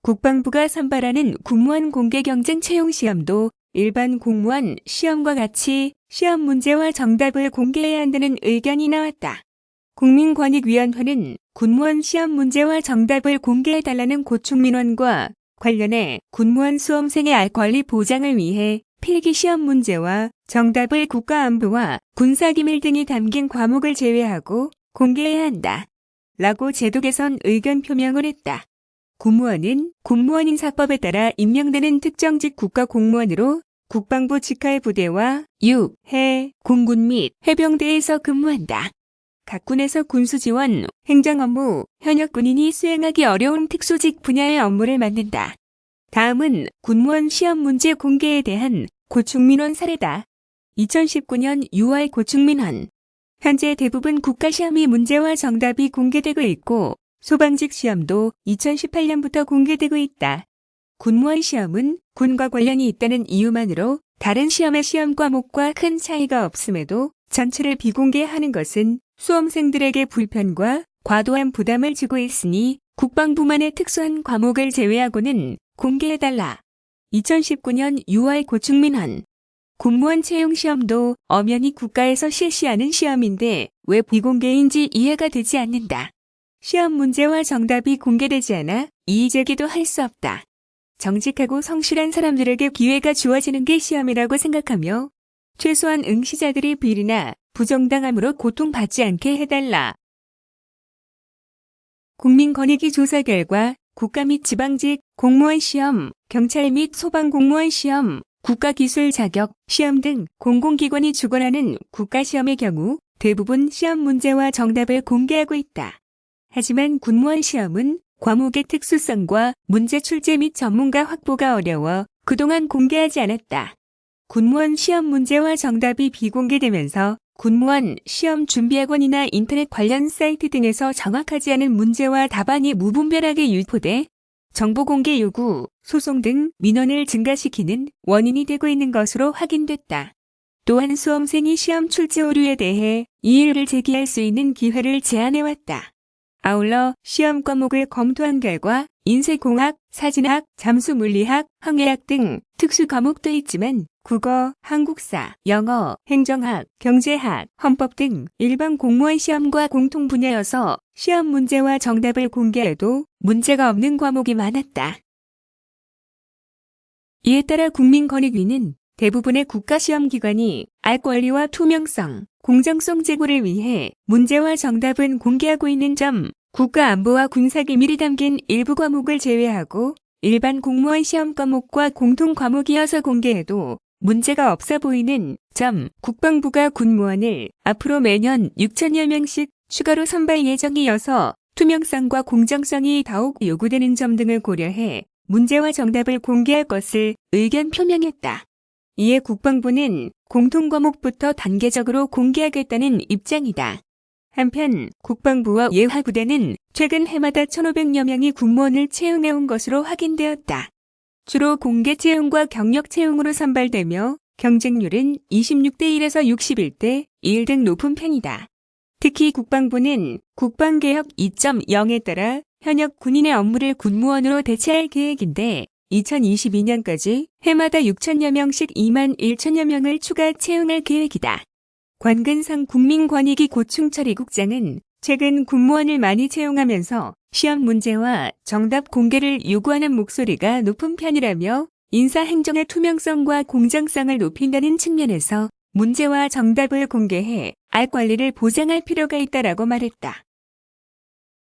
국방부가 선발하는 군무원 공개 경쟁 채용 시험도 일반 공무원 시험과 같이 시험 문제와 정답을 공개해야 한다는 의견이 나왔다. 국민권익위원회는 군무원 시험 문제와 정답을 공개해달라는 고충민원과 관련해 군무원 수험생의 알 권리 보장을 위해 필기 시험 문제와 정답을 국가안보와 군사기밀 등이 담긴 과목을 제외하고 공개해야 한다. 라고 제도 개선 의견 표명을 했다. 군무원은 군무원 인사법에 따라 임명되는 특정직 국가공무원으로 국방부 직하의 부대와 육, 해, 공군 및 해병대에서 근무한다. 각 군에서 군수지원, 행정업무, 현역 군인이 수행하기 어려운 특수직 분야의 업무를 맡는다. 다음은 군무원 시험 문제 공개에 대한 고충민원 사례다. 2019년 6월 고충민원. 현재 대부분 국가시험이 문제와 정답이 공개되고 있고 소방직 시험도 2018년부터 공개되고 있다. 군무원 시험은 군과 관련이 있다는 이유만으로 다른 시험의 시험 과목과 큰 차이가 없음에도 전체를 비공개하는 것은 수험생들에게 불편과 과도한 부담을 주고 있으니 국방부만의 특수한 과목을 제외하고는 공개해달라. 2019년 6월 고충민원. 군무원 채용시험도 엄연히 국가에서 실시하는 시험인데 왜 비공개인지 이해가 되지 않는다. 시험 문제와 정답이 공개되지 않아 이의제기도 할 수 없다. 정직하고 성실한 사람들에게 기회가 주어지는 게 시험이라고 생각하며 최소한 응시자들이 비리나 부정당함으로 고통받지 않게 해달라. 국민권익위 조사 결과 국가 및 지방직 공무원 시험, 경찰 및 소방공무원 시험, 국가기술 자격 시험 등 공공기관이 주관하는 국가시험의 경우 대부분 시험 문제와 정답을 공개하고 있다. 하지만 군무원 시험은 과목의 특수성과 문제 출제 및 전문가 확보가 어려워 그동안 공개하지 않았다. 군무원 시험 문제와 정답이 비공개되면서 군무원 시험 준비학원이나 인터넷 관련 사이트 등에서 정확하지 않은 문제와 답안이 무분별하게 유포돼 정보 공개 요구, 소송 등 민원을 증가시키는 원인이 되고 있는 것으로 확인됐다. 또한 수험생이 시험 출제 오류에 대해 이의를 제기할 수 있는 기회를 제한해왔다. 아울러 시험 과목을 검토한 결과 인쇄공학, 사진학, 잠수물리학, 항해학 등 특수 과목도 있지만 국어, 한국사, 영어, 행정학, 경제학, 헌법 등 일반 공무원 시험과 공통 분야여서 시험 문제와 정답을 공개해도 문제가 없는 과목이 많았다. 이에 따라 국민권익위는 대부분의 국가시험기관이 알 권리와 투명성, 공정성 제고를 위해 문제와 정답은 공개하고 있는 점, 국가안보와 군사기밀이 담긴 일부 과목을 제외하고 일반 공무원 시험 과목과 공통 과목이어서 공개해도 문제가 없어 보이는 점, 국방부가 군무원을 앞으로 매년 6천여 명씩 추가로 선발 예정이어서 투명성과 공정성이 더욱 요구되는 점 등을 고려해 문제와 정답을 공개할 것을 의견 표명했다. 이에 국방부는 공통과목부터 단계적으로 공개하겠다는 입장이다. 한편 국방부와 예하부대는 최근 해마다 1,500여 명이 군무원을 채용해온 것으로 확인되었다. 주로 공개 채용과 경력 채용으로 선발되며 경쟁률은 26대 1에서 61대 1 등 높은 편이다. 특히 국방부는 국방개혁 2.0에 따라 현역 군인의 업무를 군무원으로 대체할 계획인데 2022년까지 해마다 6천여 명씩 2만 1천여 명을 추가 채용할 계획이다. 관근성 국민권익위 고충철이 국장은 최근 군무원을 많이 채용하면서 시험 문제와 정답 공개를 요구하는 목소리가 높은 편이라며 인사행정의 투명성과 공정성을 높인다는 측면에서 문제와 정답을 공개해 알 권리를 보장할 필요가 있다라고 말했다.